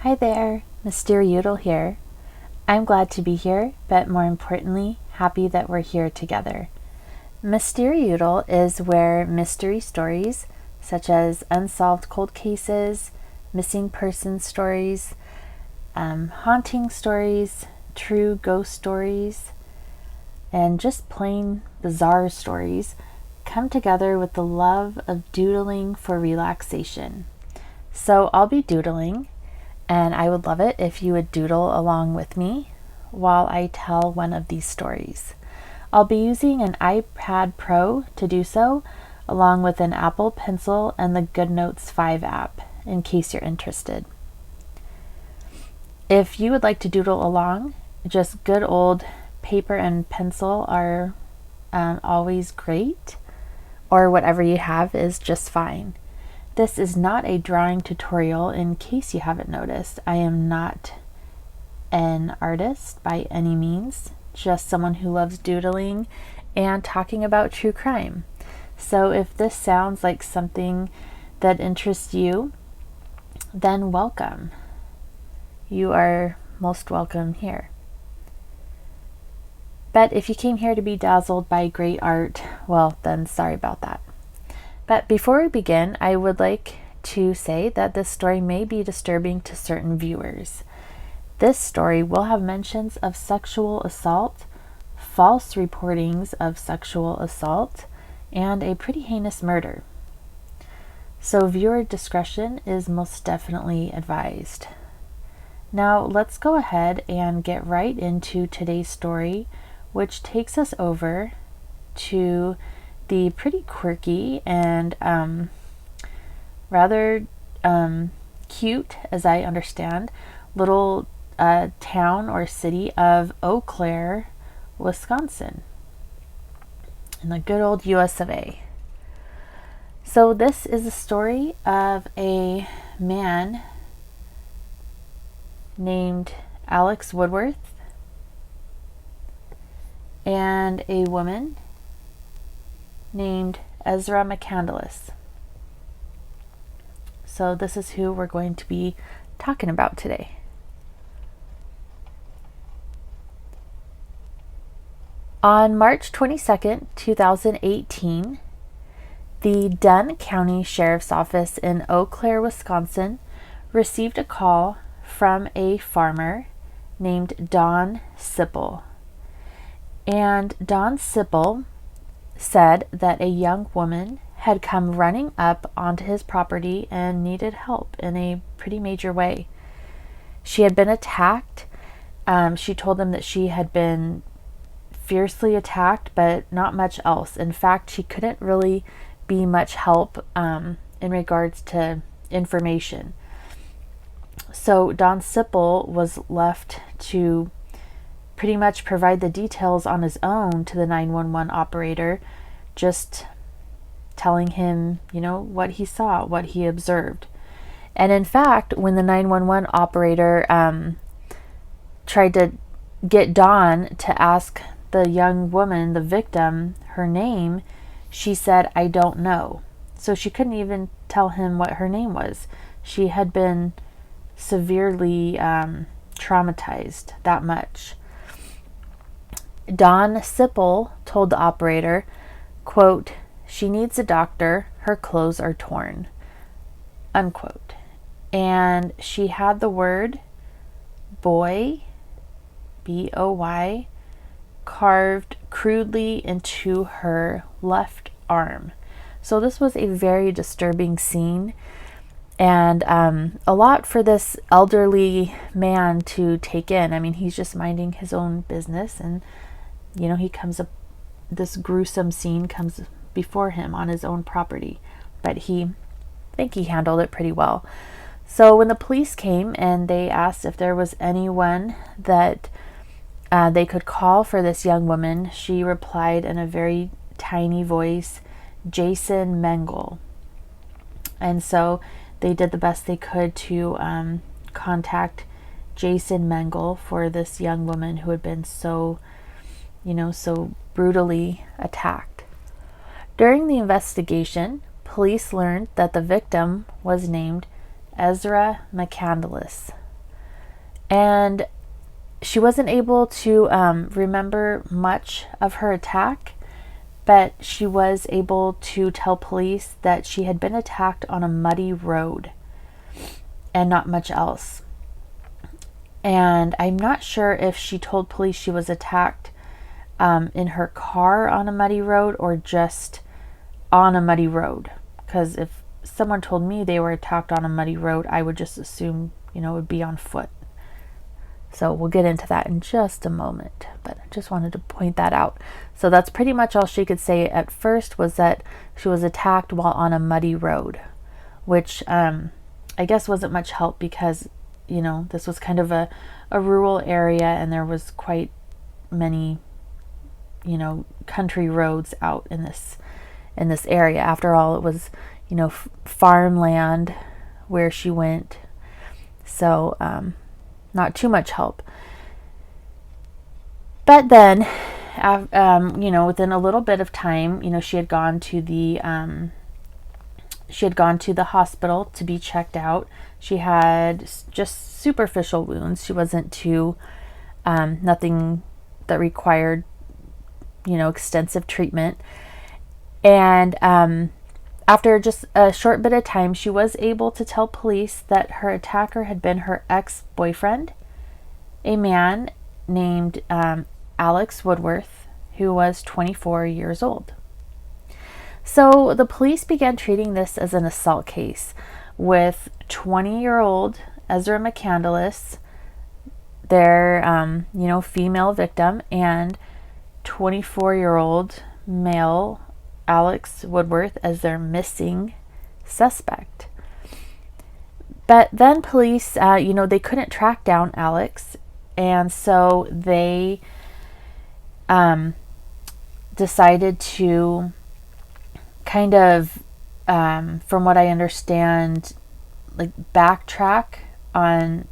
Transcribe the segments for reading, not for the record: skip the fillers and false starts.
Hi there, Mysterioodle here. I'm glad to be here, but more importantly, happy that we're here together. Mysterioodle is where mystery stories, such as unsolved cold cases, missing person stories, haunting stories, true ghost stories, and just plain bizarre stories, come together with the love of doodling for relaxation. So I'll be doodling, and I would love it if you would doodle along with me while I tell one of these stories. I'll be using an iPad Pro to do so, along with an Apple Pencil and the GoodNotes 5 app, in case you're interested. If you would like to doodle along, just good old paper and pencil are always great, or whatever you have is just fine. This is not a drawing tutorial, in case you haven't noticed. I am not an artist by any means, just someone who loves doodling and talking about true crime. So if this sounds like something that interests you, then welcome. You are most welcome here. But if you came here to be dazzled by great art, well, then sorry about that. But before we begin, I would like to say that this story may be disturbing to certain viewers. This story will have mentions of sexual assault, false reportings of sexual assault, and a pretty heinous murder. So viewer discretion is most definitely advised. Now let's go ahead and get right into today's story, which takes us over to the pretty quirky and rather cute, as I understand, little town or city of Eau Claire, Wisconsin, in the good old US of A. So this is a story of a man named Alex Woodworth and a woman named Ezra McCandless. So this is who we're going to be talking about today. On March 22nd, 2018, the Dunn County Sheriff's Office in Eau Claire, Wisconsin, received a call from a farmer named Don Sipple. And Don Sipple said that a young woman had come running up onto his property and needed help in a pretty major way. She had been attacked. She told him that she had been fiercely attacked, but not much else. In fact, she couldn't really be much help in regards to information. So Don Sipple was left to pretty much provide the details on his own to the 911 operator, just telling him, what he saw, what he observed. And in fact, when the 911 operator tried to get Dawn to ask the young woman, the victim, her name, she said, "I don't know." So she couldn't even tell him what her name was. She had been severely traumatized that much. Don Sipple told the operator, quote, "She needs a doctor. Her clothes are torn," unquote. And she had the word boy, B-O-Y, carved crudely into her left arm. So this was a very disturbing scene, and a lot for this elderly man to take in. I mean, he's just minding his own business, and this gruesome scene comes before him on his own property, but I think he handled it pretty well. So when the police came and they asked if there was anyone that they could call for this young woman, she replied in a very tiny voice, "Jason Mengel." And so they did the best they could to contact Jason Mengel for this young woman who had been so brutally attacked. During the investigation, police learned that the victim was named Ezra McCandless. And she wasn't able to remember much of her attack, but she was able to tell police that she had been attacked on a muddy road and not much else. And I'm not sure if she told police she was attacked in her car on a muddy road or just on a muddy road. Because if someone told me they were attacked on a muddy road, I would just assume, it would be on foot. So we'll get into that in just a moment, but I just wanted to point that out. So that's pretty much all she could say at first, was that she was attacked while on a muddy road, which I guess wasn't much help because, this was kind of a rural area and there was quite many, country roads out in this area. After all, it was, farmland where she went. So, not too much help. But then, within a little bit of time, she had gone to the hospital to be checked out. She had just superficial wounds. She wasn't too, nothing that required, extensive treatment. And after just a short bit of time, she was able to tell police that her attacker had been her ex-boyfriend, a man named Alex Woodworth, who was 24 years old. So the police began treating this as an assault case with 20-year-old Ezra McCandless, their female victim, and 24-year-old male Alex Woodworth as their missing suspect. But then police, they couldn't track down Alex, and so they decided to kind of, from what I understand, like backtrack on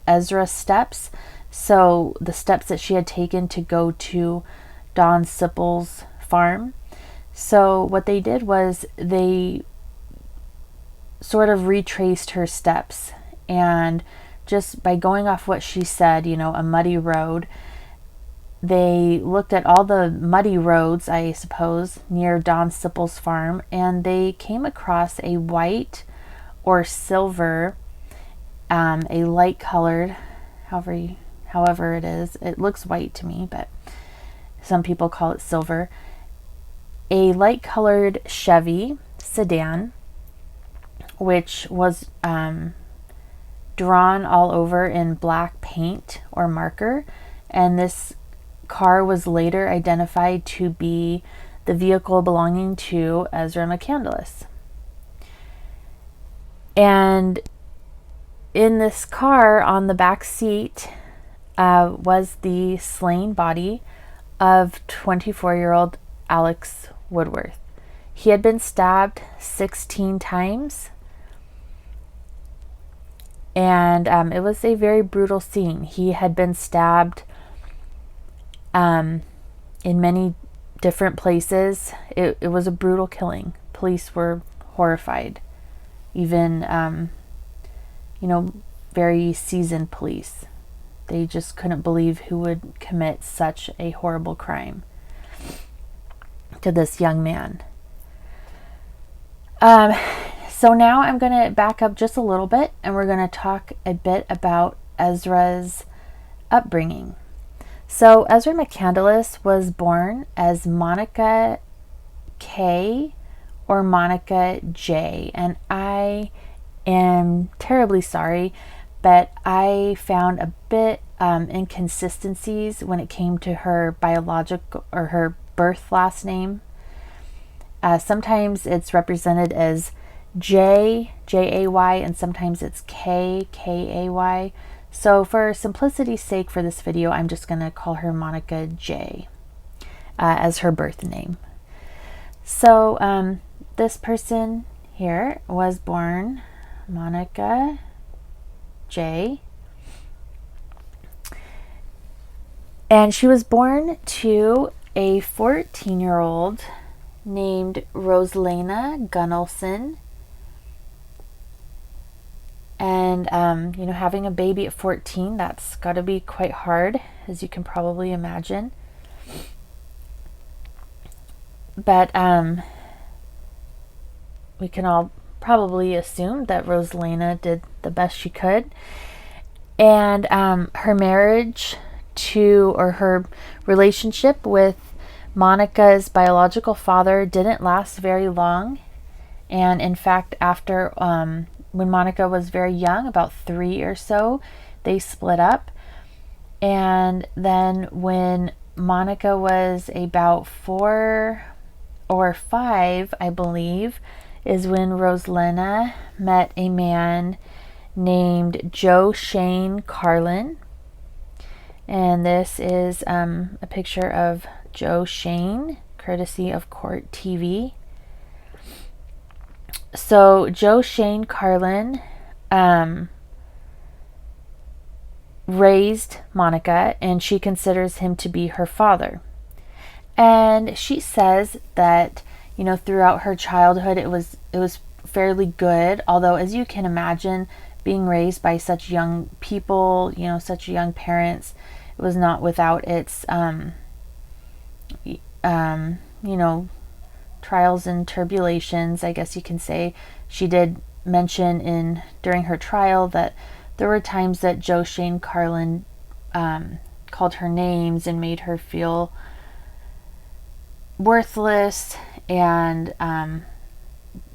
Ezra's steps. So the steps that she had taken to go to Don Sippel's farm. So what they did was they sort of retraced her steps, and just by going off what she said, a muddy road, they looked at all the muddy roads, I suppose, near Don Sippel's farm, and they came across a white or silver, a light colored, however it is. It looks white to me, but some people call it silver. A light-colored Chevy sedan, which was drawn all over in black paint or marker, and this car was later identified to be the vehicle belonging to Ezra McCandless. And in this car, on the back seat, was the slain body of 24-year-old Alex Woodworth. He had been stabbed 16 times, and it was a very brutal scene. He had been stabbed in many different places. It was a brutal killing. Police were horrified. Even, very seasoned police. They just couldn't believe who would commit such a horrible crime to this young man. So now I'm going to back up just a little bit, and we're going to talk a bit about Ezra's upbringing. So Ezra McCandless was born as Monica K or Monica J, and I am terribly sorry, but I found a bit inconsistencies when it came to her biological or her birth last name. Sometimes it's represented as J, J-A-Y, and sometimes it's K, K-A-Y. So for simplicity's sake for this video, I'm just going to call her Monica J as her birth name. So this person here was born Monica J. And she was born to a 14-year-old named Rosalena Gunnelson. And, having a baby at 14, that's got to be quite hard, as you can probably imagine. But we can all probably assume that Rosalina did the best she could. And her marriage or her relationship with Monica's biological father didn't last very long. And in fact, after when Monica was very young, about 3 or so, they split up. And then when Monica was about 4 or 5, I believe, is when Rosalina met a man named Joe Shane Carlin. And this is a picture of Joe Shane, courtesy of Court TV. So Joe Shane Carlin raised Monica, and she considers him to be her father. And she says that, throughout her childhood, it was fairly good. Although, as you can imagine, being raised by such young people, such young parents, it was not without its, trials and tribulations, I guess you can say. She did mention during her trial that there were times that Joe Shane Carlin called her names and made her feel worthless, and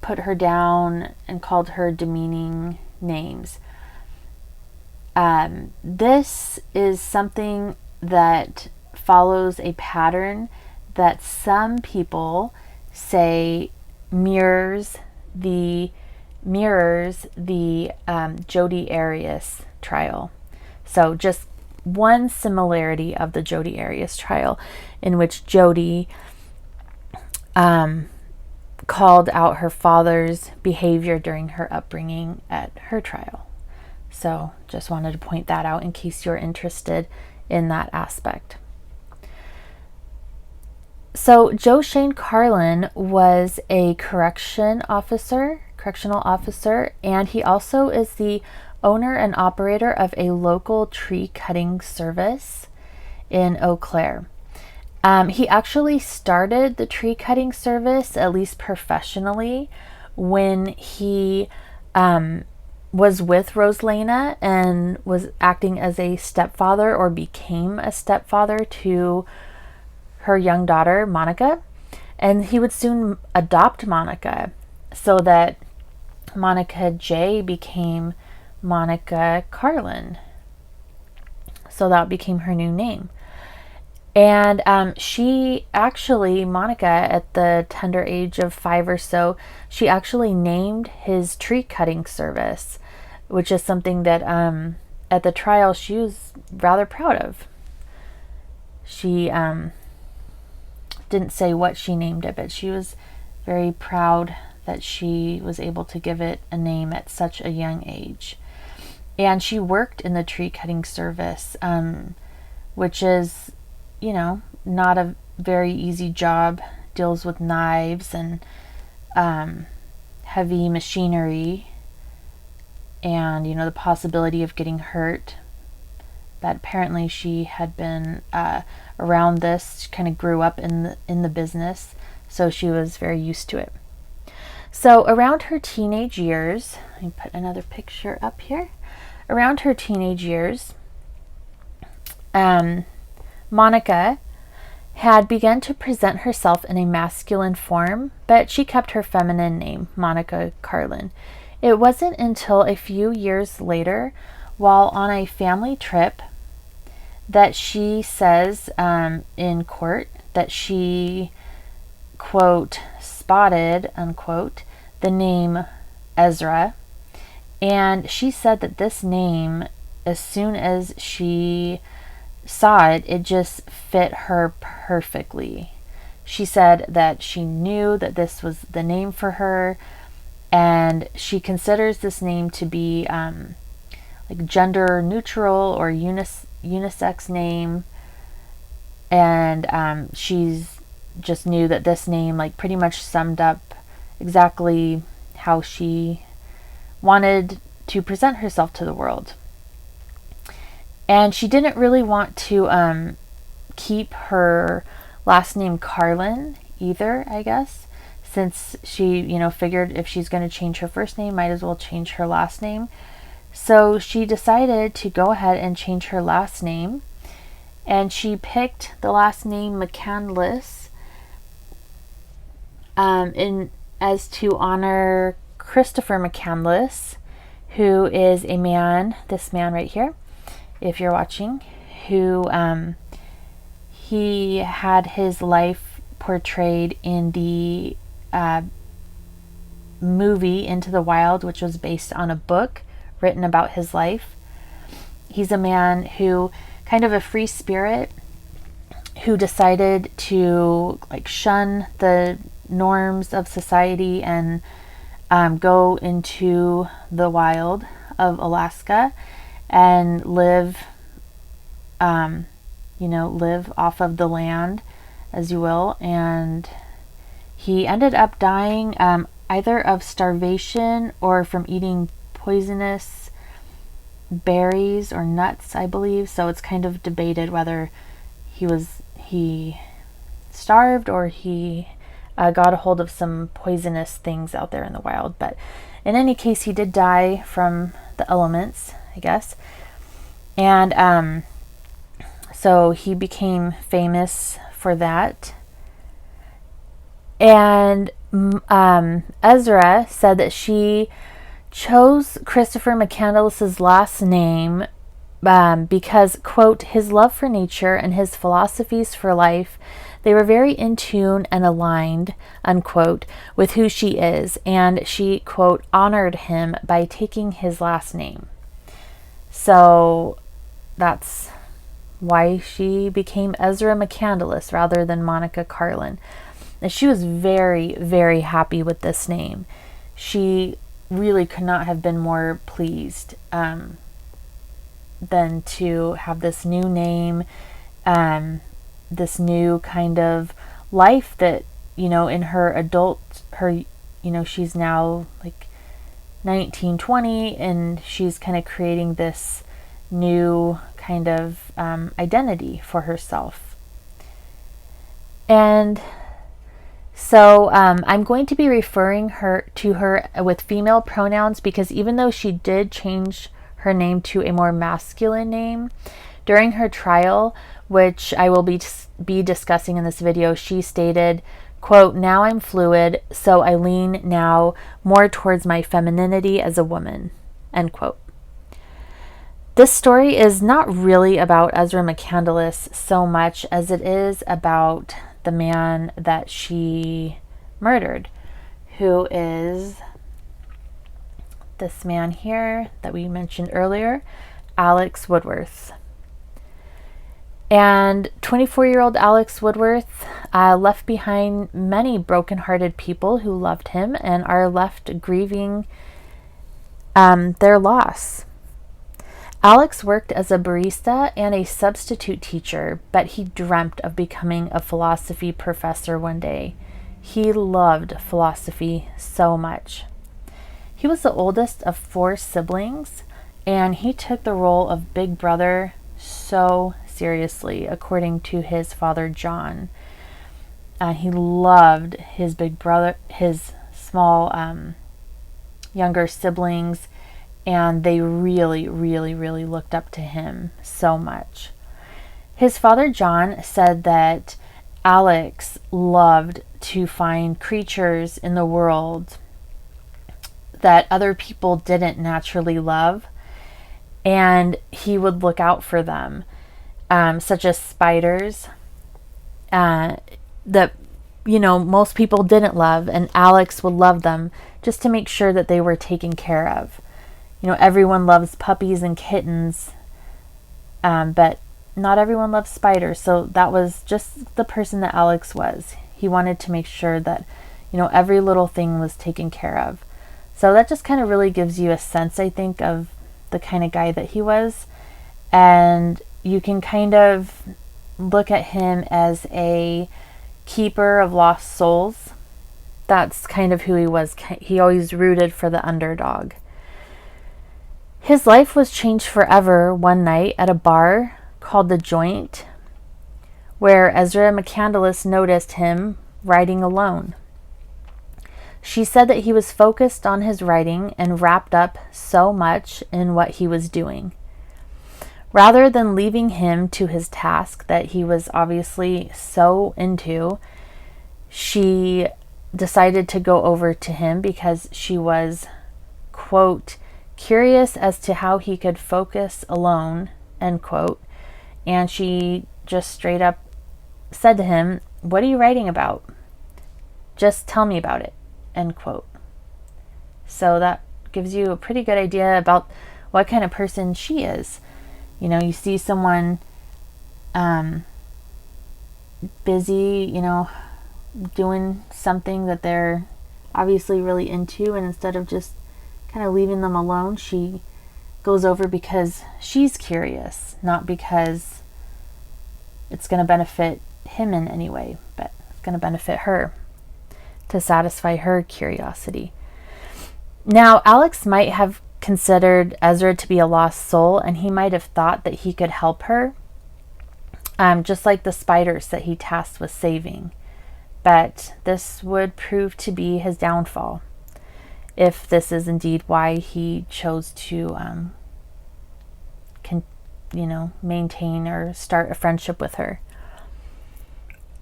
put her down and called her demeaning names. This is something that follows a pattern that some people say mirrors the Jodi Arias trial. So just one similarity of the Jodi Arias trial, in which Jodi called out her father's behavior during her upbringing at her trial. So just wanted to point that out in case you're interested in that aspect. So Joe Shane Carlin was a correctional officer, and he also is the owner and operator of a local tree cutting service in Eau Claire. He actually started the tree cutting service, at least professionally, when he was with Rosalina and was acting as a stepfather, or became a stepfather to her young daughter, Monica. And he would soon adopt Monica, so that Monica J became Monica Carlin. So that became her new name. And she actually, Monica, at the tender age of 5 or so, she actually named his tree cutting service, which is something that at the trial she was rather proud of. She didn't say what she named it, but she was very proud that she was able to give it a name at such a young age. And she worked in the tree cutting service, which is, not a very easy job. Deals with knives and heavy machinery, and the possibility of getting hurt. That apparently she had been around this. She kind of grew up in the business, so she was very used to it. So around her teenage years, let me put another picture up here. Around her teenage years, Monica had begun to present herself in a masculine form, but she kept her feminine name, Monica Carlin. It wasn't until a few years later, while on a family trip, that she says in court that she, quote, spotted, unquote, the name Ezra. And she said that this name, as soon as she saw it, it just fit her perfectly. She said that she knew that this was the name for her, and she considers this name to be like gender neutral or unisex name. And she's just knew that this name like pretty much summed up exactly how she wanted to present herself to the world. And she didn't really want to keep her last name Carlin either, I guess, since she, figured if she's going to change her first name, might as well change her last name. So she decided to go ahead and change her last name, and she picked the last name McCandless as to honor Christopher McCandless, who is a man, this man right here, if you're watching, who he had his life portrayed in the movie Into the Wild, which was based on a book written about his life. He's a man who, kind of a free spirit, who decided to shun the norms of society and go into the wild of Alaska and live off of the land, as you will. And he ended up dying either of starvation or from eating poisonous berries or nuts, I believe. So it's kind of debated whether he starved or he got a hold of some poisonous things out there in the wild. But in any case, he did die from the elements, I guess. And so he became famous for that. And Ezra said that she chose Christopher McCandless's last name because, quote, his love for nature and his philosophies for life, they were very in tune and aligned, unquote, with who she is, and she, quote, honored him by taking his last name. So that's why she became Ezra McCandless rather than Monica Carlin. And she was very, very happy with this name. She really could not have been more pleased than to have this new name, this new kind of life that, in her she's now 19, 20, and she's kind of creating this new kind of identity for herself. And so I'm going to be referring to her with female pronouns, because even though she did change her name to a more masculine name, during her trial, which I will be discussing in this video, she stated, quote, now I'm fluid, so I lean now more towards my femininity as a woman, end quote. This story is not really about Ezra McCandless so much as it is about the man that she murdered, who is this man here that we mentioned earlier, Alex Woodworth. And 24-year-old Alex Woodworth left behind many broken-hearted people who loved him and are left grieving their loss. Alex worked as a barista and a substitute teacher, but he dreamt of becoming a philosophy professor one day. He loved philosophy so much. He was the oldest of 4 siblings, and he took the role of big brother so seriously, according to his father, John. He loved his big brother, his small younger siblings, and they really, really, really looked up to him so much. His father, John, said that Alex loved to find creatures in the world that other people didn't naturally love, and he would look out for them, such as spiders that most people didn't love, and Alex would love them just to make sure that they were taken care of. Everyone loves puppies and kittens, but not everyone loves spiders. So that was just the person that Alex was. He wanted to make sure that, every little thing was taken care of. So that just kind of really gives you a sense, I think, of the kind of guy that he was. And you can kind of look at him as a keeper of lost souls. That's kind of who he was. He always rooted for the underdog. His life was changed forever one night at a bar called The Joint, where Ezra McCandless noticed him writing alone. She said that he was focused on his writing and wrapped up so much in what he was doing. Rather than leaving him to his task that he was obviously so into, she decided to go over to him because she was, quote, curious as to how he could focus alone, end quote. And she just straight up said to him, "What are you writing about? Just tell me about it," end quote. So that gives you a pretty good idea about what kind of person she is. You know, you see someone busy, you know, doing something that they're obviously really into, and instead of just kind of leaving them alone, she goes over because she's curious, not because it's going to benefit him in any way, but it's going to benefit her, to satisfy her curiosity. Now, Alex might have considered Ezra to be a lost soul, and he might have thought that he could help her, just like the spiders that he tasked with saving. But this would prove to be his downfall, if this is indeed why he chose to maintain or start a friendship with her.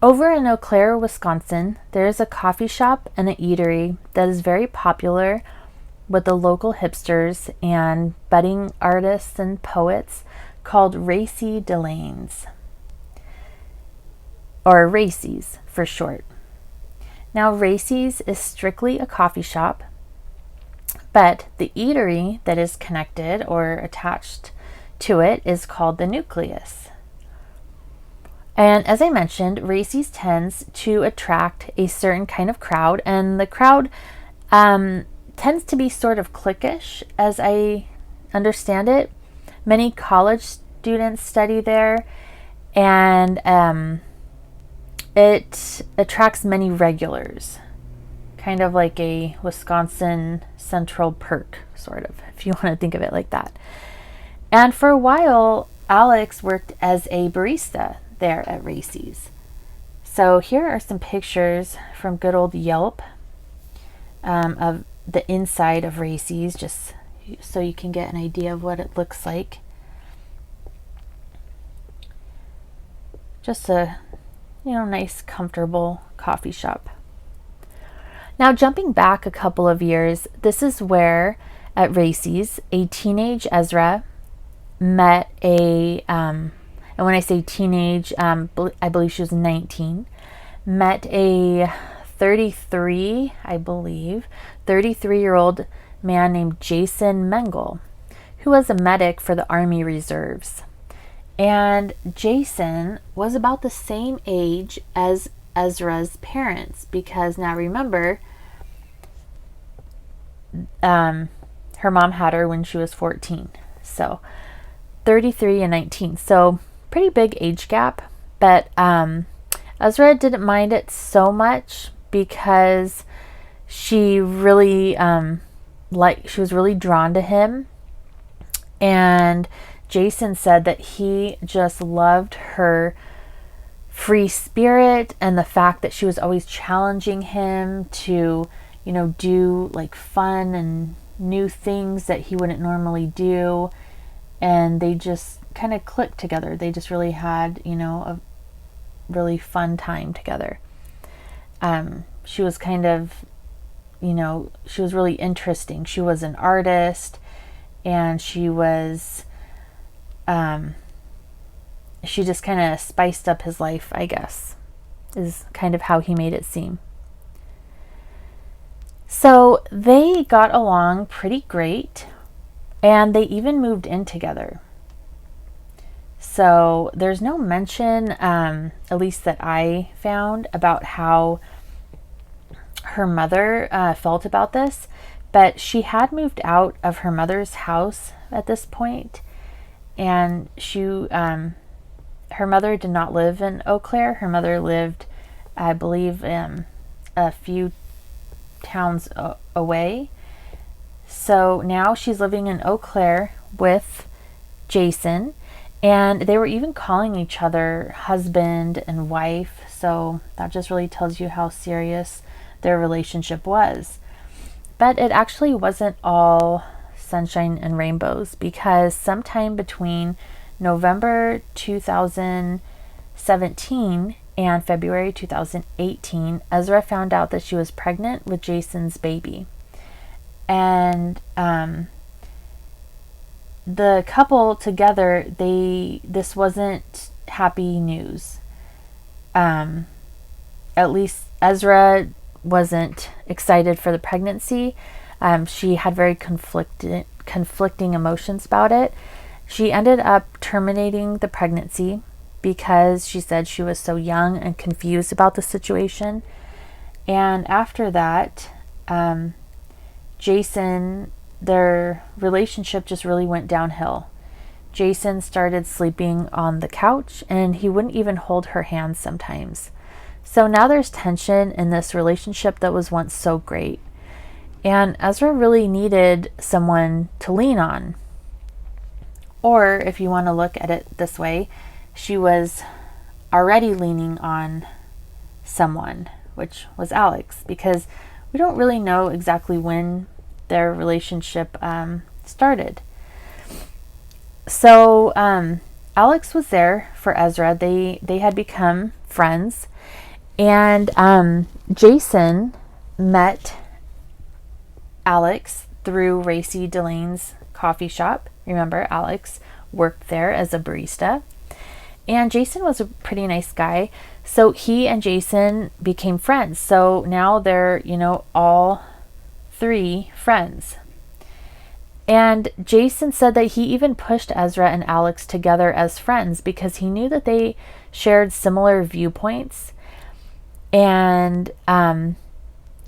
Over in Eau Claire, Wisconsin, there is a coffee shop and an eatery that is very popular with the local hipsters and budding artists and poets, called Racy Delane's, or Racy's for short. Now, Racy's is strictly a coffee shop, but the eatery that is connected or attached to it is called the Nucleus. And as I mentioned, Racy's tends to attract a certain kind of crowd, and the crowd tends to be sort of cliquish, as I understand it. Many college students study there, and it attracts many regulars, kind of like a Wisconsin Central Perk, sort of, if you want to think of it like that. And for a while, Alex worked as a barista there at Racy's. So here are some pictures from good old Yelp of the inside of Racy's, just so you can get an idea of what it looks like. Just a nice, comfortable coffee shop. Now, jumping back a couple of years, this is where at Racy's a teenage Ezra met and when I say teenage, I believe she was 19, met a 33-year-old man named Jason Mengel, who was a medic for the Army Reserves. And Jason was about the same age as Ezra's parents, because now remember, her mom had her when she was 14. So 33 and 19. So pretty big age gap. But Ezra didn't mind it so much because she really she was really drawn to him. And Jason said that he just loved her free spirit and the fact that she was always challenging him to, do like fun and new things that he wouldn't normally do. And they just kind of clicked together. They just really had, a really fun time together. She was kind of, she was really interesting. She was an artist, and she was, she just kind of spiced up his life, I guess, is kind of how he made it seem. So they got along pretty great, and they even moved in together. So there's no mention, at least that I found, about how her mother felt about this, but she had moved out of her mother's house at this point, and her mother did not live in Eau Claire. Her mother lived, I believe, a few towns away. So now she's living in Eau Claire with Jason, and they were even calling each other husband and wife. So that just really tells you how serious their relationship was. But it actually wasn't all sunshine and rainbows, because sometime between November 2017 and February 2018, Ezra found out that she was pregnant with Jason's baby. And the couple together, this wasn't happy news. At least Ezra wasn't excited for the pregnancy. She had very conflicting emotions about it. She ended up terminating the pregnancy because she said she was so young and confused about the situation. And after that, Jason, their relationship just really went downhill. Jason started sleeping on the couch, and he wouldn't even hold her hand sometimes. So now there's tension in this relationship that was once so great. And Ezra really needed someone to lean on. Or if you want to look at it this way, she was already leaning on someone, which was Alex, because we don't really know exactly when their relationship started. So Alex was there for Ezra. They had become friends, and Jason met Alex through Racy Delane's coffee shop. Remember, Alex worked there as a barista, and Jason was a pretty nice guy. So he and Jason became friends. So now they're, all three friends. And Jason said that he even pushed Ezra and Alex together as friends because he knew that they shared similar viewpoints. And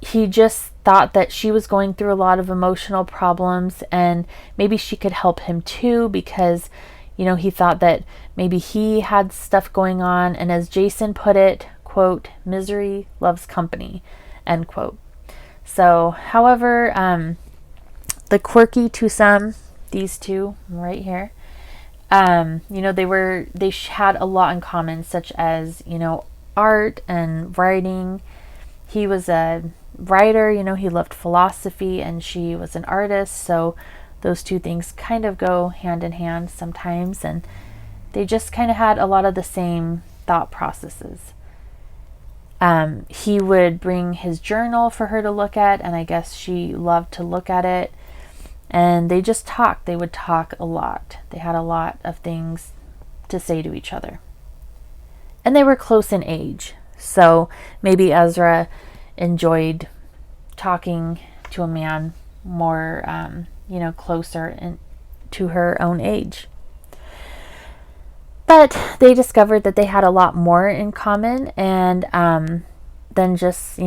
he just thought that she was going through a lot of emotional problems, and maybe she could help him too, because he thought that maybe he had stuff going on. And as Jason put it, quote, "Misery loves company," end quote. So, however, the quirky to some, these two right here, they had a lot in common, such as, art and writing. He was a writer, he loved philosophy, and she was an artist. So those two things kind of go hand in hand sometimes, and they just kind of had a lot of the same thought processes. He would bring his journal for her to look at, and I guess she loved to look at it. And they just talked. They would talk a lot. They had a lot of things to say to each other. And they were close in age. So maybe Ezra enjoyed talking to a man more, closer to her own age. But they discovered that they had a lot more in common, and than just,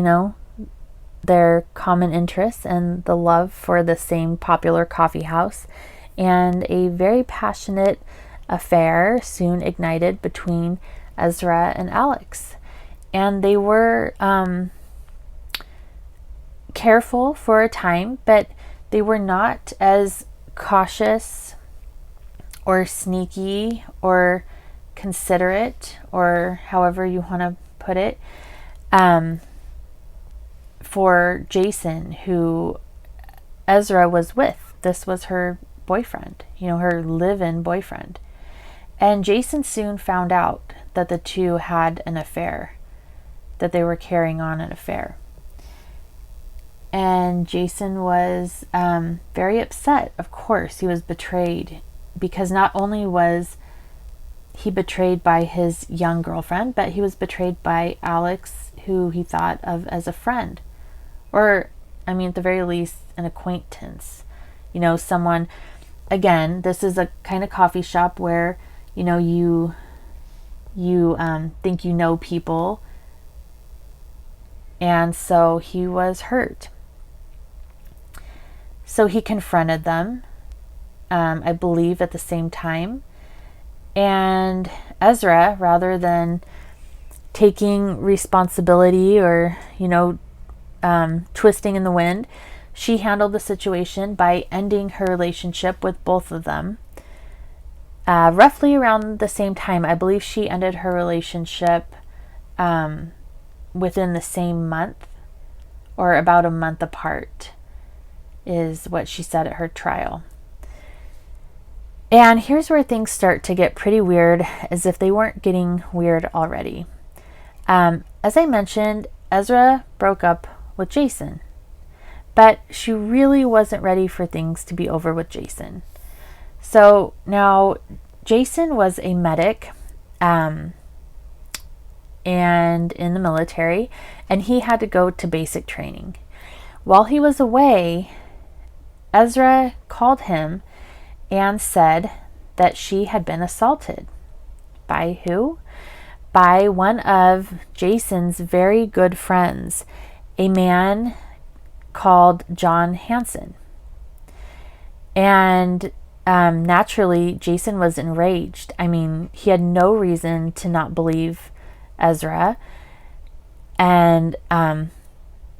their common interests and the love for the same popular coffee house. And a very passionate affair soon ignited between Ezra and Alex. And they were careful for a time, but they were not as cautious or sneaky or considerate, or however you want to put it, for Jason, who Ezra was with. This was her boyfriend, her live-in boyfriend. And Jason soon found out that the two had an affair, that they were carrying on an affair. And Jason was very upset. Of course, he was betrayed, because not only was he betrayed by his young girlfriend, but he was betrayed by Alex, who he thought of as a friend. Or, at the very least, an acquaintance. Someone, again, this is a kind of coffee shop where, you think you know people. And so he was hurt. So he confronted them, I believe at the same time. And Ezra, rather than taking responsibility or, twisting in the wind, she handled the situation by ending her relationship with both of them. Roughly around the same time, I believe she ended her relationship within the same month, or about a month apart, is what she said at her trial. And here's where things start to get pretty weird, as if they weren't getting weird already. As I mentioned, Ezra broke up with Jason, but she really wasn't ready for things to be over with Jason. So now Jason was a medic and in the military, and he had to go to basic training. While he was away, Ezra called him and said that she had been assaulted. By who? By one of Jason's very good friends, a man called John Hansen. And naturally, Jason was enraged. I mean, he had no reason to not believe Ezra. And,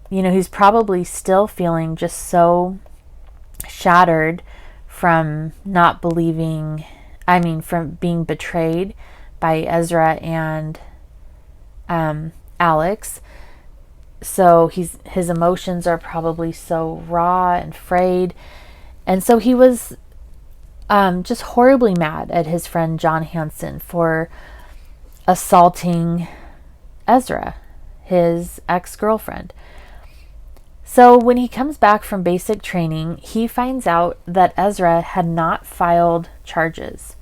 he's probably still feeling just so shattered from not believing, from being betrayed by Ezra and Alex. So his emotions are probably so raw and frayed. And so he was just horribly mad at his friend John Hansen for assaulting Ezra, his ex-girlfriend. So when he comes back from basic training, he finds out that Ezra had not filed charges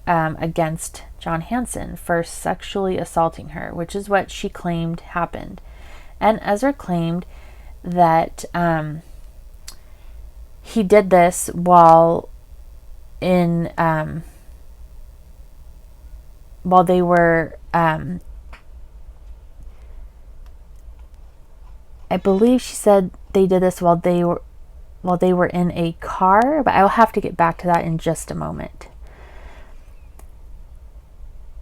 against John Hansen for sexually assaulting her, which is what she claimed happened. And Ezra claimed that he did this while they were I believe she said they did this while they were in a car, but I'll have to get back to that in just a moment.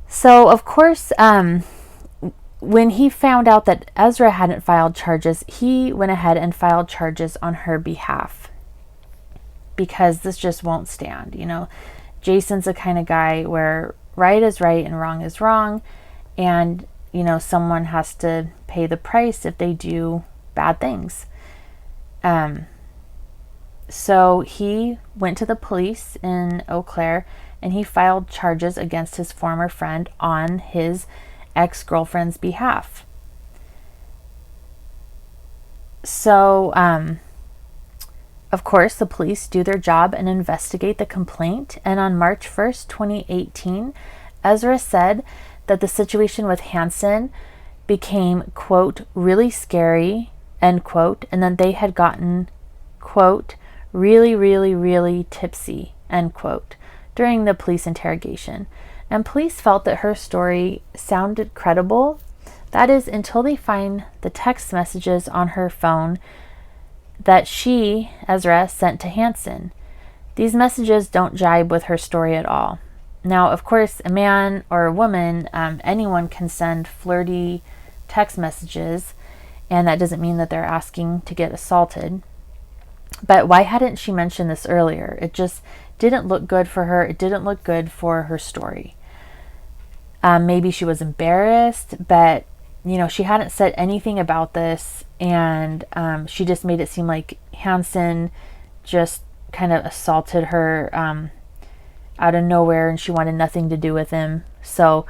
So, of course, when he found out that Ezra hadn't filed charges, he went ahead and filed charges on her behalf, because this just won't stand. Jason's the kind of guy where right is right and wrong is wrong, and someone has to pay the price if they do bad things. So he went to the police in Eau Claire, and he filed charges against his former friend on his ex-girlfriend's behalf. So, of course, the police do their job and investigate the complaint. And on March 1st, 2018, Ezra said that the situation with Hansen became, quote, really scary, end quote, and then they had gotten, quote, really, really, really tipsy, end quote, during the police interrogation. And police felt that her story sounded credible. That is, until they find the text messages on her phone that she, Ezra, sent to Hansen. These messages don't jibe with her story at all. Now, of course, a man or a woman, anyone can send flirty text messages, and that doesn't mean that they're asking to get assaulted. But why hadn't she mentioned this earlier? It just didn't look good for her. It didn't look good for her story. Maybe she was embarrassed, but she hadn't said anything about this, and she just made it seem like Hansen just kind of assaulted her out of nowhere, and she wanted nothing to do with him. So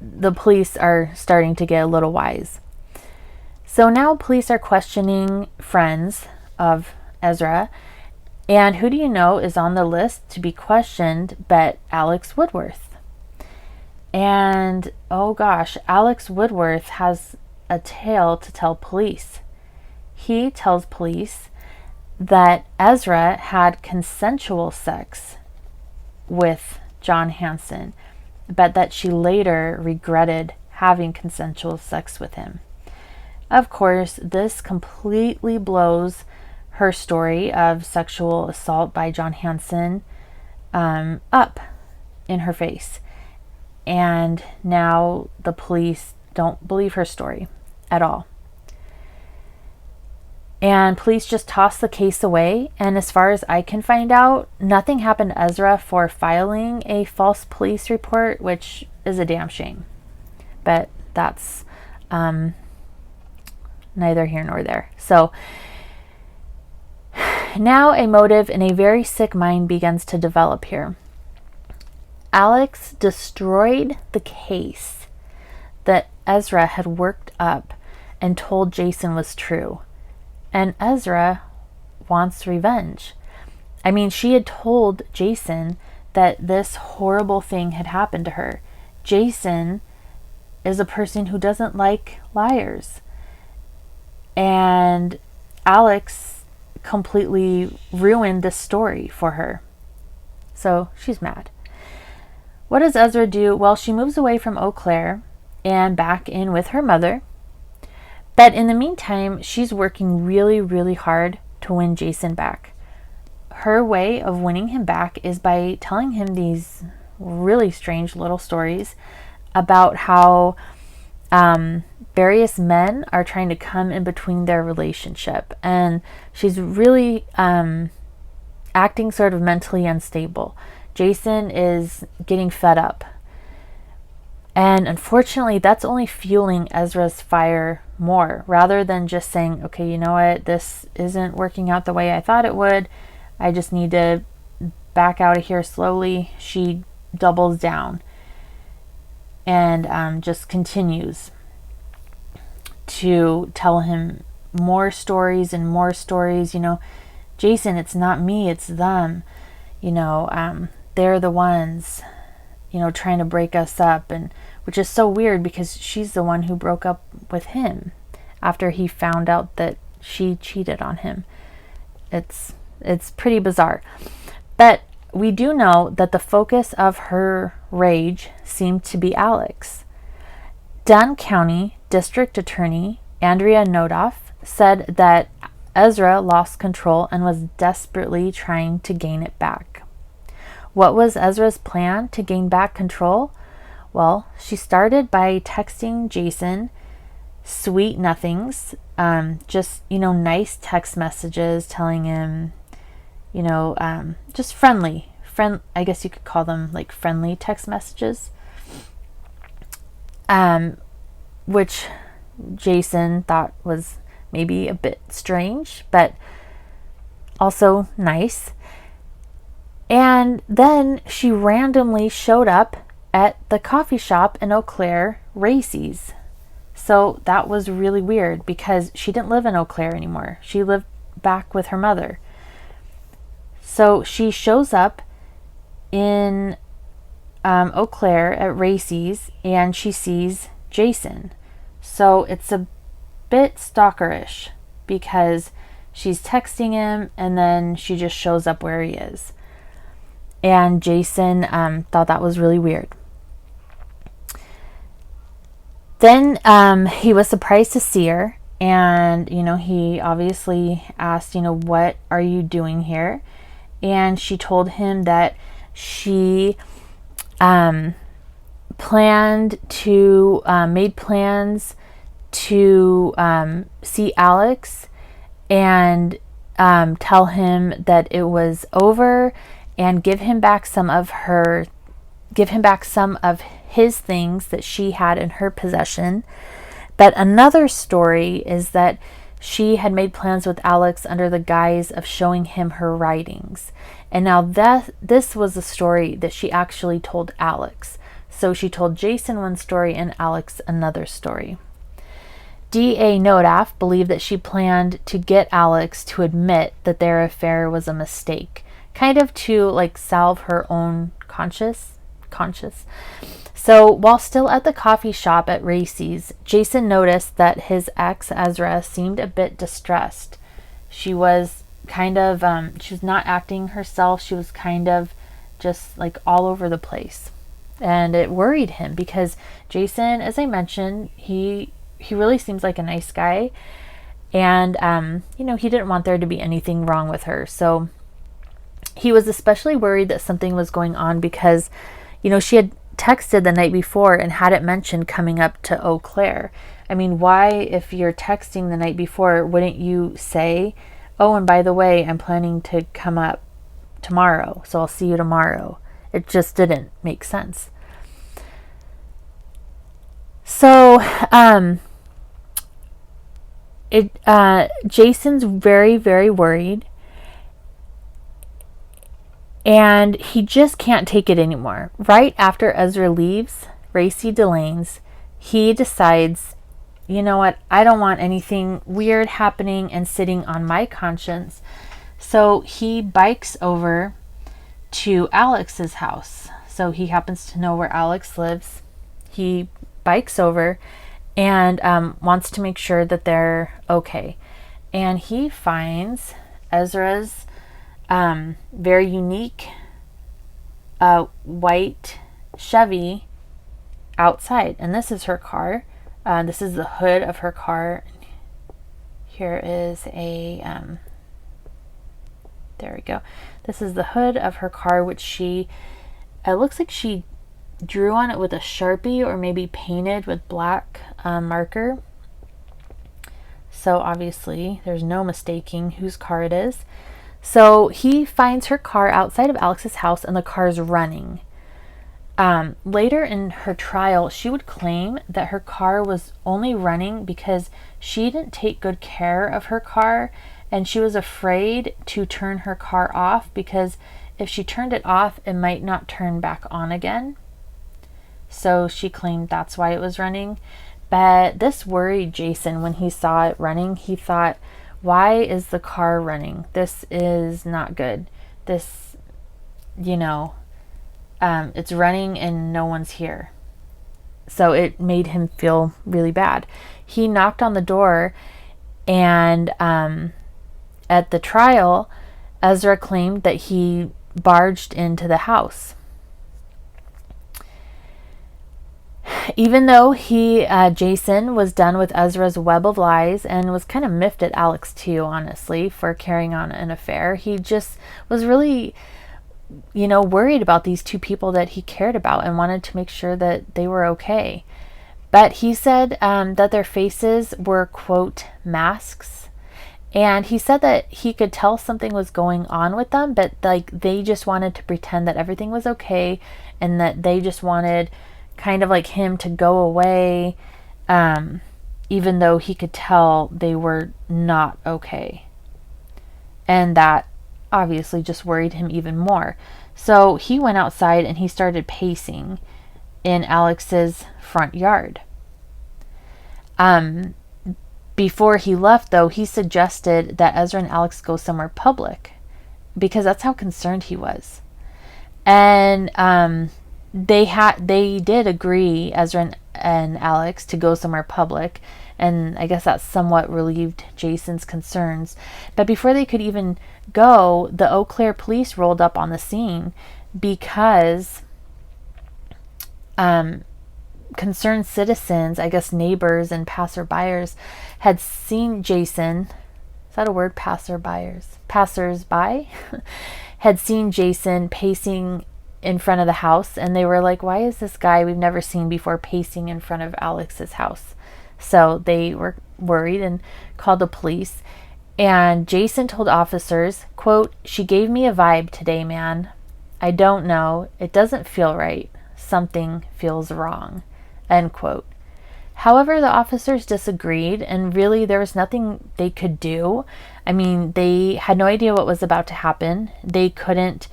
the police are starting to get a little wise. So now police are questioning friends of Ezra, and who do you know is on the list to be questioned but Alex Woodworth? And oh gosh, Alex Woodworth has a tale to tell police. He tells police that Ezra had consensual sex with John Hansen, but that she later regretted having consensual sex with him. Of course, this completely blows her story of sexual assault by John Hansen up in her face. And now the police don't believe her story at all. And police just tossed the case away. And as far as I can find out, nothing happened to Ezra for filing a false police report, which is a damn shame. But that's neither here nor there. So now a motive in a very sick mind begins to develop here. Alex destroyed the case that Ezra had worked up and told Jason was true. And Ezra wants revenge. I mean, she had told Jason that this horrible thing had happened to her. Jason is a person who doesn't like liars. And Alex completely ruined this story for her. So she's mad. What does Ezra do? Well, she moves away from Eau Claire and back in with her mother. But in the meantime, she's working really, really hard to win Jason back. Her way of winning him back is by telling him these really strange little stories about how various men are trying to come in between their relationship. And she's really acting sort of mentally unstable. Jason is getting fed up. And unfortunately, that's only fueling Ezra's fire more, rather than just saying, okay, you know what, this isn't working out the way I thought it would. I just need to back out of here slowly. She doubles down and just continues to tell him more stories and more stories. You know, Jason, it's not me, it's them. You know, they're the ones, you know, trying to break us up, and which is so weird because she's the one who broke up with him after he found out that she cheated on him. It's pretty bizarre. But we do know that the focus of her rage seemed to be Alex. Dunn County District Attorney Andrea Nodoff said that Ezra lost control and was desperately trying to gain it back. What was Ezra's plan to gain back control? Well, she started by texting Jason sweet nothings, just, you know, nice text messages telling him, you know, just I guess you could call them like friendly text messages, which Jason thought was maybe a bit strange, but also nice. And then she randomly showed up at the coffee shop in Eau Claire, Racy's. So that was really weird because she didn't live in Eau Claire anymore. She lived back with her mother. So she shows up in Eau Claire at Racy's and she sees Jason. So it's a bit stalkerish because she's texting him and then she just shows up where he is. And Jason thought that was really weird. Then he was surprised to see her. And, you know, he obviously asked, you know, what are you doing here? And she told him that she made plans to see Alex and tell him that it was over and give him back some of his things that she had in her possession. But another story is that she had made plans with Alex under the guise of showing him her writings. And now this was a story that she actually told Alex. So she told Jason one story and Alex another story. D.A. Nodoff believed that she planned to get Alex to admit that their affair was a mistake, kind of to like salve her own conscience. So while still at the coffee shop at Racy's, Jason noticed that his ex Ezra seemed a bit distressed. She was kind of she was not acting herself. She was kind of just like all over the place, and it worried him because Jason, as I mentioned, he really seems like a nice guy, and you know, he didn't want there to be anything wrong with her. So he was especially worried that something was going on because, you know, she had texted the night before and hadn't mentioned coming up to Eau Claire. I mean, why, if you're texting the night before, wouldn't you say, oh, and by the way, I'm planning to come up tomorrow, so I'll see you tomorrow? It just didn't make sense. So, Jason's very, very worried, and he just can't take it anymore. Right after Ezra leaves Racy Delane's, he decides, you know what, I don't want anything weird happening and sitting on my conscience. So he bikes over to Alex's house. So he happens to know where Alex lives. He bikes over and wants to make sure that they're okay. And he finds Ezra's very unique white Chevy outside. And this is her car. This is the hood of her car. Here is a, there we go. This is the hood of her car, which it looks like she drew on it with a Sharpie or maybe painted with black marker. So obviously there's no mistaking whose car it is. So he finds her car outside of Alex's house and the car's running. Later in her trial, she would claim that her car was only running because she didn't take good care of her car, and she was afraid to turn her car off because if she turned it off, it might not turn back on again. So she claimed that's why it was running. But this worried Jason when he saw it running. He thought, why is the car running? This is not good. This, it's running and no one's here. So it made him feel really bad. He knocked on the door, and at the trial, Ezra claimed that he barged into the house. Even though Jason was done with Ezra's web of lies and was kind of miffed at Alex too, honestly, for carrying on an affair, he just was really, worried about these two people that he cared about and wanted to make sure that they were okay. But he said that their faces were, quote, masks. And he said that he could tell something was going on with them, but they just wanted to pretend that everything was okay and that they just wanted kind of like him to go away, even though he could tell they were not okay. And that obviously just worried him even more. So he went outside and he started pacing in Alex's front yard. Before he left, though, he suggested that Ezra and Alex go somewhere public because that's how concerned he was. And they did agree, Ezra and Alex, to go somewhere public, and I guess that somewhat relieved Jason's concerns. But before they could even go, the Eau Claire police rolled up on the scene because concerned citizens, I guess neighbors and passerbyers, had seen Jason. Is that a word? Passersby had seen Jason pacing in front of the house, and they were like, why is this guy we've never seen before pacing in front of Alex's house? So they were worried and called the police. And Jason told officers, quote, she gave me a vibe today, man. I don't know. It doesn't feel right. Something feels wrong, end quote. However, the officers disagreed, and really there was nothing they could do. I mean, they had no idea what was about to happen. They couldn't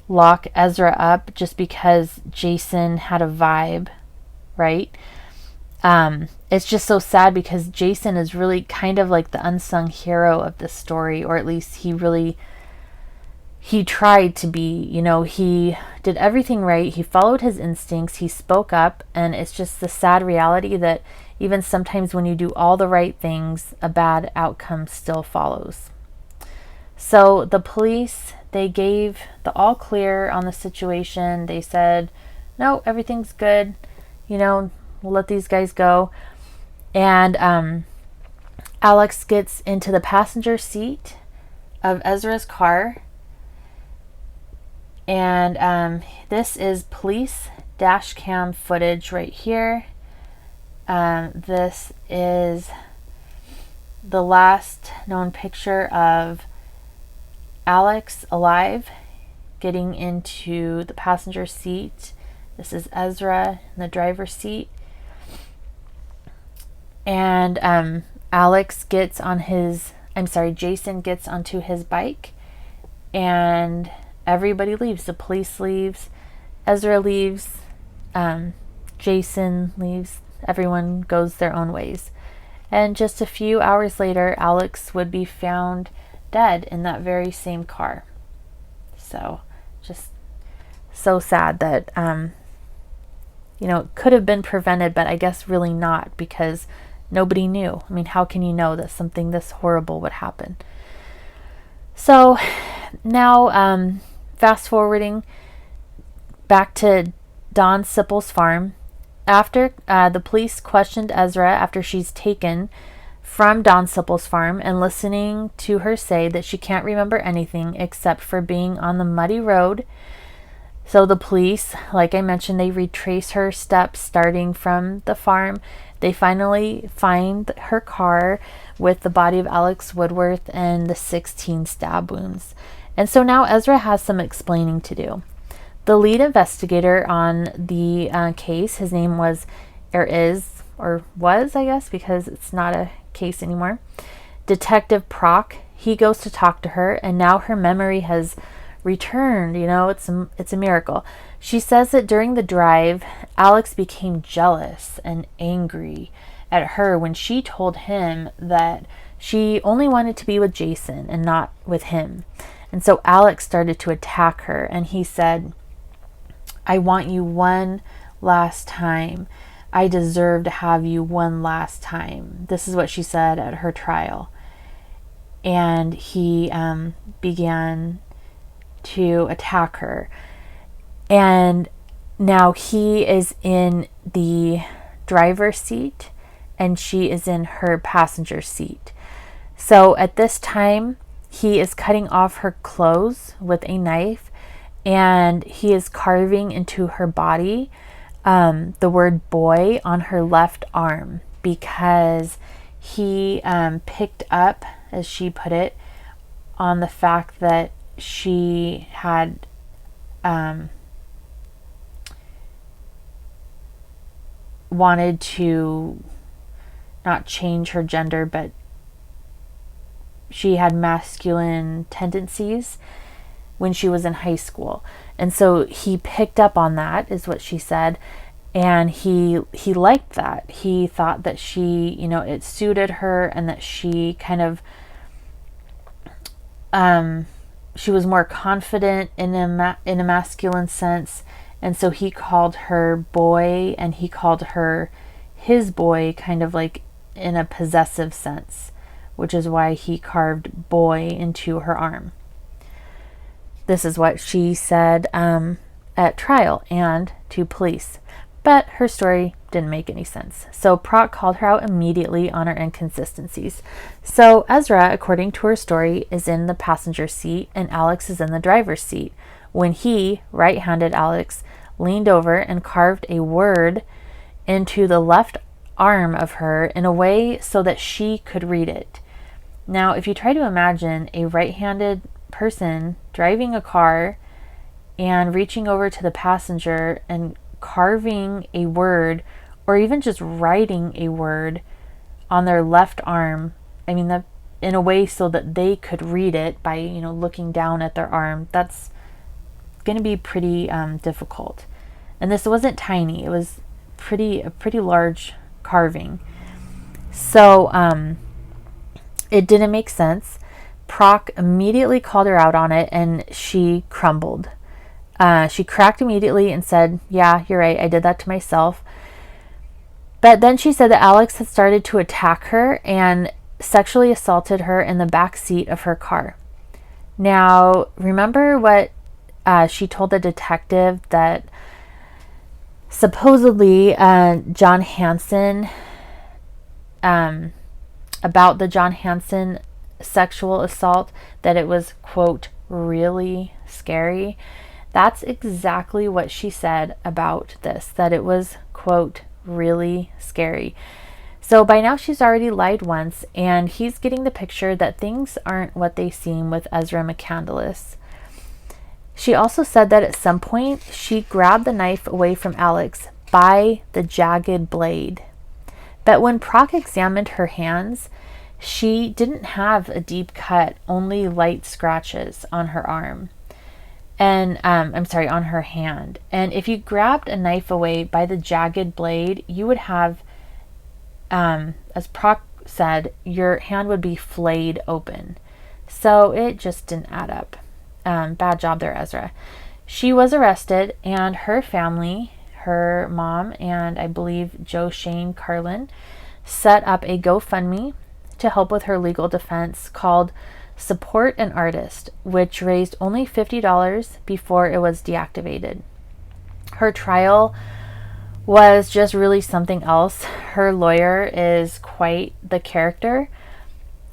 lock Ezra up just because Jason had a vibe, right? It's just so sad because Jason is really kind of like the unsung hero of this story, or at least he tried to be. He did everything right. He followed his instincts. He spoke up, and it's just the sad reality that even sometimes when you do all the right things, a bad outcome still follows. So the police, they gave the all clear on the situation. They said, no, everything's good. We'll let these guys go. And Alex gets into the passenger seat of Ezra's car. And this is police dash cam footage right here. This is the last known picture of Alex alive, getting into the passenger seat. This is Ezra in the driver's seat. And Jason gets onto his bike, and everybody leaves. The police leaves, Ezra leaves, Jason leaves, everyone goes their own ways. And just a few hours later, Alex would be found dead in that very same car. So, just so sad that, it could have been prevented, but I guess really not, because nobody knew. I mean, how can you know that something this horrible would happen? So, now, fast forwarding back to Dawn Sippel's farm. After the police questioned Ezra after she's taken from Dawn Sippel's farm, and listening to her say that she can't remember anything except for being on the muddy road. So the police, like I mentioned, they retrace her steps starting from the farm. They finally find her car with the body of Alex Woodworth and the 16 stab wounds. And so now Ezra has some explaining to do. The lead investigator on the case, his name was, I guess, because it's not a case anymore, Detective Prock. He goes to talk to her, and now her memory has returned. It's a miracle. She says that during the drive, Alex became jealous and angry at her when she told him that she only wanted to be with Jason and not with him. And so Alex started to attack her, and he said, "I want you one last time. I deserve to have you one last time." This is what she said at her trial. And he began to attack her. And now he is in the driver's seat, and she is in her passenger seat. So at this time, he is cutting off her clothes with a knife, and he is carving into her body the word boy on her left arm, because he picked up, as she put it, on the fact that she had wanted to not change her gender, but she had masculine tendencies when she was in high school. And so he picked up on that, is what she said, and he liked that. He thought that she, it suited her, and that she kind of she was more confident in a masculine sense. And so he called her boy, and he called her his boy, kind of like in a possessive sense, which is why he carved boy into her arm. This is what she said at trial and to police. But her story didn't make any sense. So Prock called her out immediately on her inconsistencies. So Ezra, according to her story, is in the passenger seat, and Alex is in the driver's seat, when he, right-handed Alex, leaned over and carved a word into the left arm of her in a way so that she could read it. Now, if you try to imagine a right-handed person driving a car and reaching over to the passenger and carving a word, or even just writing a word on their left arm, that in a way so that they could read it by, looking down at their arm, that's going to be pretty difficult. And this wasn't tiny; it was a pretty large carving. So it didn't make sense. Prock immediately called her out on it, and she crumbled. She cracked immediately and said, "Yeah, you're right. I did that to myself." But then she said that Alex had started to attack her and sexually assaulted her in the back seat of her car. Now, remember what she told the detective, that supposedly John Hansen, about the John Hansen sexual assault, that it was, quote, really scary. That's exactly what she said about this, that it was, quote, really scary. So by now she's already lied once, and he's getting the picture that things aren't what they seem with Ezra McCandless. She also said that at some point she grabbed the knife away from Alex by the jagged blade. But when Proc examined her hands, she didn't have a deep cut, only light scratches on her arm. And on her hand. And if you grabbed a knife away by the jagged blade, you would have, as Proc said, your hand would be flayed open. So it just didn't add up. Bad job there, Ezra. She was arrested, and her family, her mom, and I believe Joe Shane Carlin, set up a GoFundMe to help with her legal defense called Support an Artist, which raised only $50 before it was deactivated. Her trial was just really something else. Her lawyer is quite the character,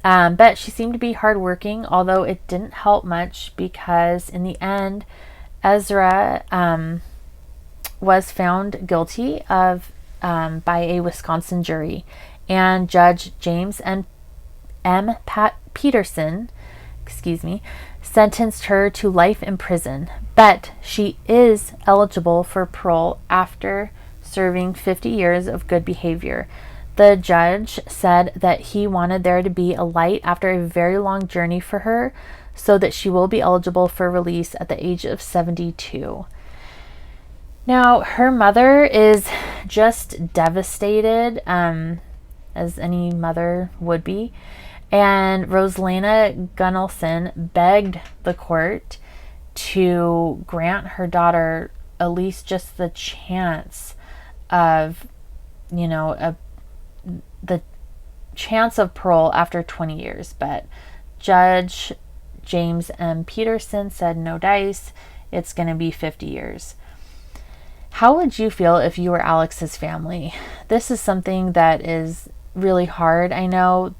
but she seemed to be hardworking, although it didn't help much because in the end, Ezra was found guilty of by a Wisconsin jury, and Judge James M. Peterson, sentenced her to life in prison, but she is eligible for parole after serving 50 years of good behavior. The judge said that he wanted there to be a light after a very long journey for her, so that she will be eligible for release at the age of 72. Now, her mother is just devastated, as any mother would be. And Rosalana Gunnelson begged the court to grant her daughter at least just the chance of, the chance of parole after 20 years. But Judge James M. Peterson said no dice, it's going to be 50 years. How would you feel if you were Alex's family? This is something that is really hard. I know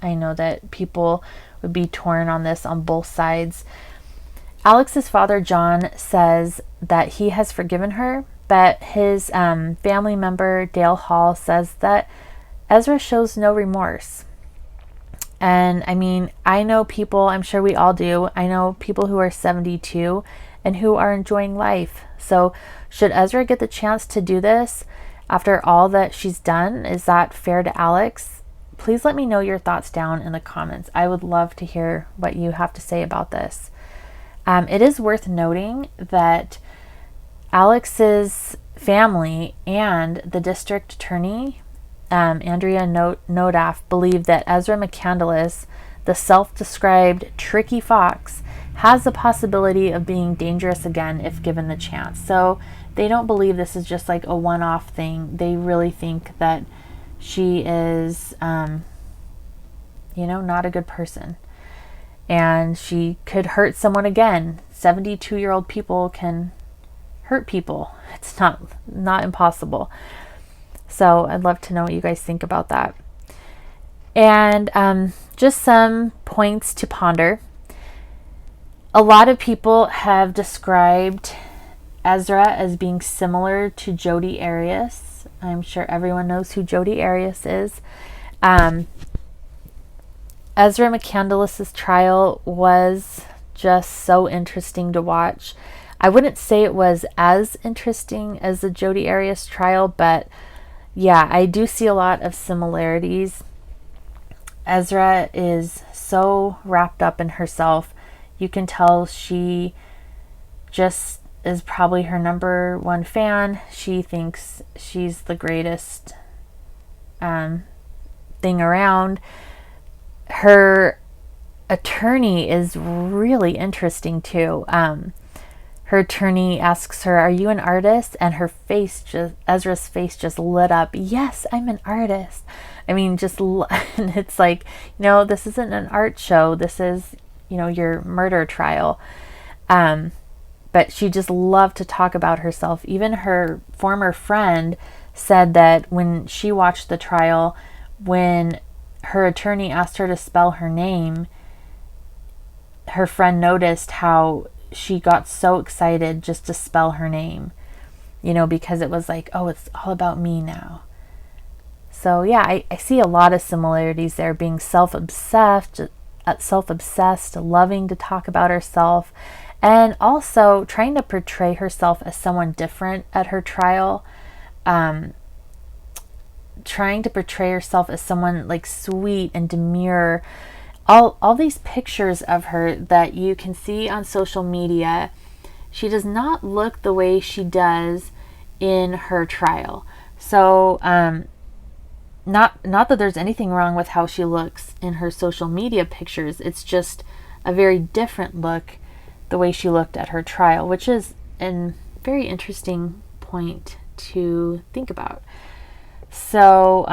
that people would be torn on this on both sides. Alex's father, John, says that he has forgiven her, but his family member, Dale Hall, says that Ezra shows no remorse. And I know people, I'm sure we all do, I know people who are 72 and who are enjoying life. So should Ezra get the chance to do this after all that she's done? Is that fair to Alex? Please let me know your thoughts down in the comments. I would love to hear what you have to say about this. It is worth noting that Alex's family and the district attorney, Andrea Nodaf, believe that Ezra McCandless, the self-described tricky fox, has the possibility of being dangerous again if given the chance. So they don't believe this is just like a one-off thing. They really think that she is, not a good person. And she could hurt someone again. 72-year-old people can hurt people. It's not impossible. So I'd love to know what you guys think about that. And just some points to ponder. A lot of people have described Ezra as being similar to Jodi Arias. I'm sure everyone knows who Jodi Arias is. Ezra McCandless's trial was just so interesting to watch. I wouldn't say it was as interesting as the Jodi Arias trial, but yeah, I do see a lot of similarities. Ezra is so wrapped up in herself. You can tell she just is probably her number one fan. She thinks she's the greatest thing around. Her attorney is really interesting too. Her attorney asks her, "Are you an artist?" And Ezra's face just lit up. "Yes, I'm an artist." And it's like, this isn't an art show. This is, your murder trial. But she just loved to talk about herself. Even her former friend said that when she watched the trial, when her attorney asked her to spell her name, her friend noticed how she got so excited just to spell her name, because it was like, oh, it's all about me now. So yeah, I see a lot of similarities there, being self-obsessed, loving to talk about herself, and also trying to portray herself as someone different at her trial. Trying to portray herself as someone like sweet and demure. All these pictures of her that you can see on social media, she does not look the way she does in her trial. So not that there's anything wrong with how she looks in her social media pictures. It's just a very different look the way she looked at her trial, which is a very interesting point to think about. So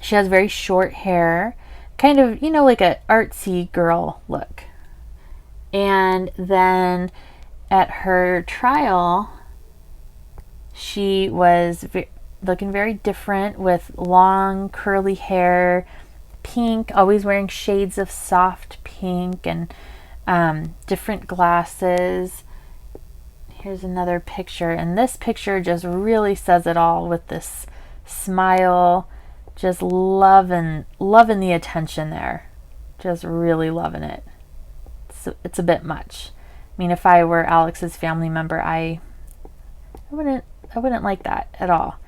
she has very short hair, kind of, like an artsy girl look. And then at her trial, she was looking very different, with long curly hair, pink, always wearing shades of soft pink, and different glasses. Here's another picture, and this picture just really says it all, with this smile, just loving the attention there, just really loving it. So it's a bit much. I mean, if I were Alex's family member, I wouldn't like that at all.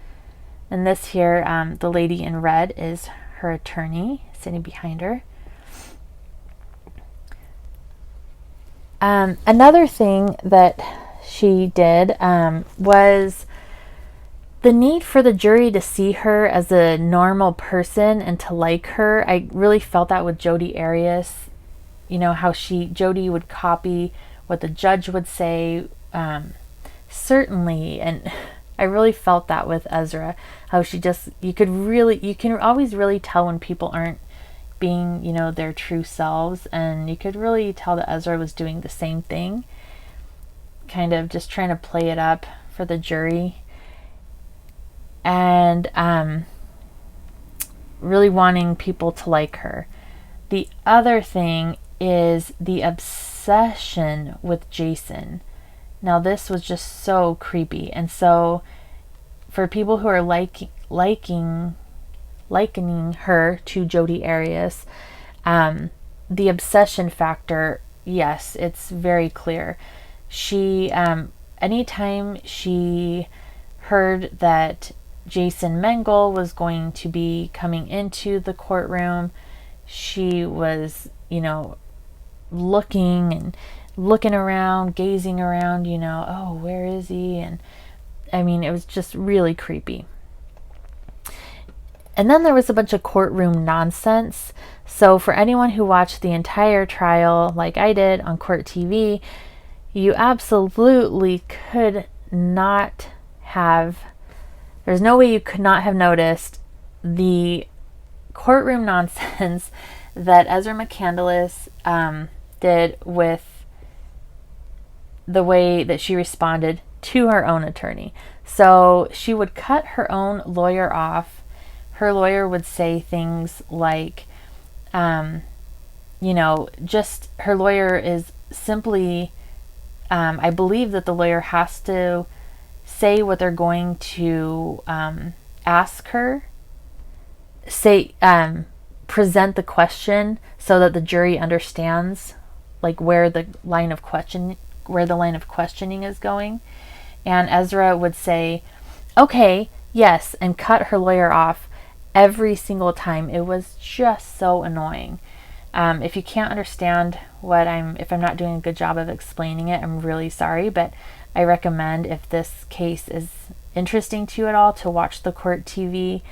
And this here, the lady in red is her attorney sitting behind her. Another thing that she did was the need for the jury to see her as a normal person and to like her. I really felt that with Jodi Arias, how Jodi would copy what the judge would say, certainly, and I really felt that with Ezra, how she just, you can always really tell when people aren't being, their true selves, and you could really tell that Ezra was doing the same thing, kind of just trying to play it up for the jury, and really wanting people to like her. The other thing is the obsession with Jason. Now this was just so creepy, and so for people who are likening her to Jodi Arias, the obsession factor, yes, it's very clear. She, anytime she heard that Jason Mengel was going to be coming into the courtroom, she was, looking around, gazing around, oh, where is he? And I mean, it was just really creepy. And then there was a bunch of courtroom nonsense. So for anyone who watched the entire trial, like I did on Court TV, you absolutely could not have, there's no way you could not have noticed the courtroom nonsense that Ezra McCandless did with the way that she responded to her own attorney. So she would cut her own lawyer off. Her lawyer would say things like, just her lawyer is simply, I believe that the lawyer has to say what they're going to ask her, present the question so that the jury understands like where the line of questioning is going. And Ezra would say, okay, yes, and cut her lawyer off every single time. It was just so annoying. If you can't understand if I'm not doing a good job of explaining it, I'm really sorry, but I recommend, if this case is interesting to you at all, to watch the Court TV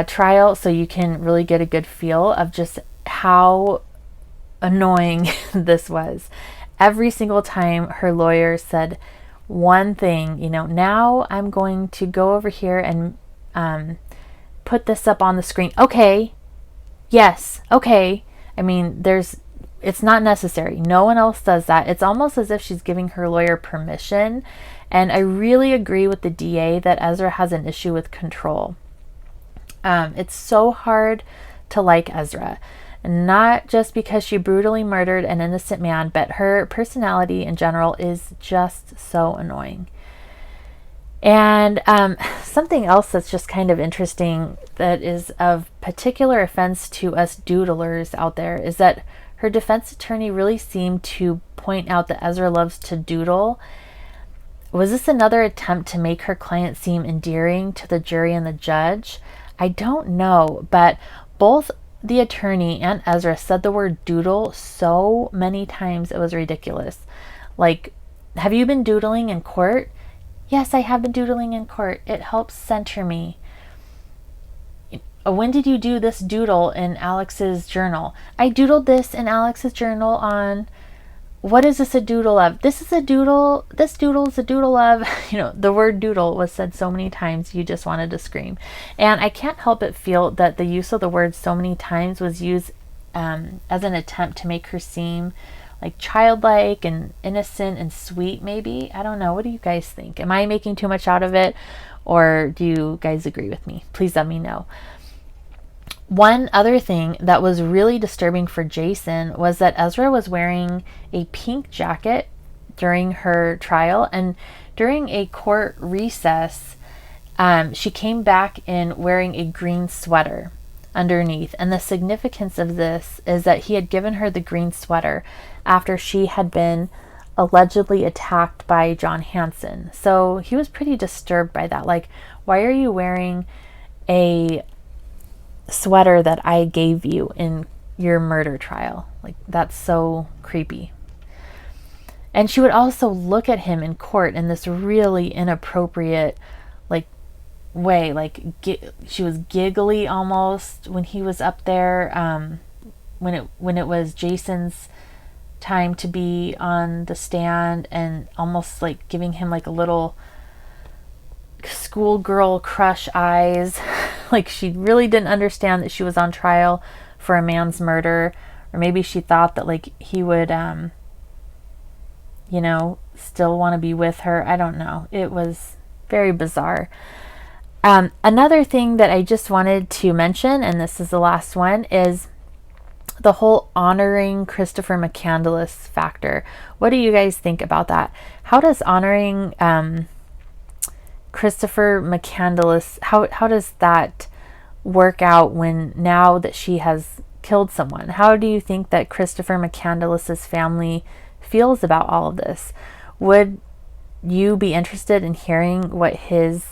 trial, so you can really get a good feel of just how annoying this was. Every single time her lawyer said one thing, now I'm going to go over here and put this up on the screen. Okay, yes, okay. I mean, it's not necessary. No one else does that. It's almost as if she's giving her lawyer permission. And I really agree with the DA that Ezra has an issue with control. It's so hard to like Ezra. Not just because she brutally murdered an innocent man, but her personality in general is just so annoying. And something else that's just kind of interesting that is of particular offense to us doodlers out there is that her defense attorney really seemed to point out that Ezra loves to doodle. Was this another attempt to make her client seem endearing to the jury and the judge? I don't know, but both the attorney and Ezra said the word doodle so many times it was ridiculous. Like, have you been doodling in court? Yes, I have been doodling in court. It helps center me. When did you do this doodle in Alex's journal? I doodled this in Alex's journal on... What is this a doodle of? This is a doodle. This doodle is a doodle of... the word doodle was said so many times you just wanted to scream. And I can't help but feel that the use of the word so many times was used as an attempt to make her seem like childlike and innocent and sweet, maybe. I don't know. What do you guys think? Am I making too much out of it? Or do you guys agree with me? Please let me know. One other thing that was really disturbing for Jason was that Ezra was wearing a pink jacket during her trial, and during a court recess, she came back in wearing a green sweater underneath. And the significance of this is that he had given her the green sweater after she had been allegedly attacked by John Hanson. So he was pretty disturbed by that. Like, why are you wearing a sweater that I gave you in your murder trial? Like, that's so creepy. And she would also look at him in court in this really inappropriate way, she was giggly almost when he was up there, when it was Jason's time to be on the stand, and almost like giving him like a little schoolgirl crush eyes. Like she really didn't understand that she was on trial for a man's murder, or maybe she thought that like he would still want to be with her. I don't know. It was very bizarre. Another thing that I just wanted to mention, and this is the last one, is the whole honoring Christopher McCandless factor. What do you guys think about that? How does honoring Christopher McCandless, how does that work out when now that she has killed someone? How do you think that Christopher McCandless's family feels about all of this? Would you be interested in hearing what his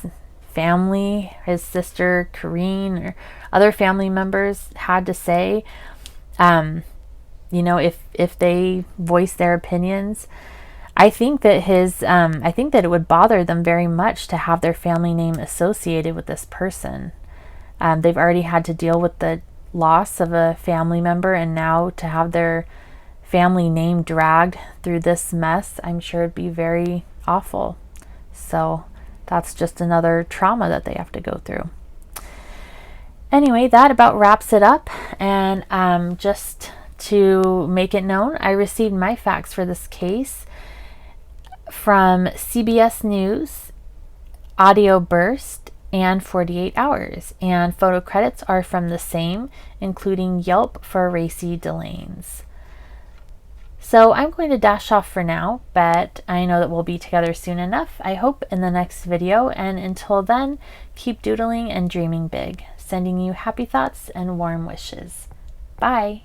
family, his sister Corrine, or other family members had to say? If they voice their opinions. I think that it would bother them very much to have their family name associated with this person. They've already had to deal with the loss of a family member, and now to have their family name dragged through this mess, I'm sure it'd be very awful. So that's just another trauma that they have to go through. Anyway, that about wraps it up. And just to make it known, I received my facts for this case from CBS News, Audio Burst, and 48 Hours. And photo credits are from the same, including Yelp for Racy Delanes. So I'm going to dash off for now, but I know that we'll be together soon enough, I hope, in the next video. And until then, keep doodling and dreaming big. Sending you happy thoughts and warm wishes. Bye!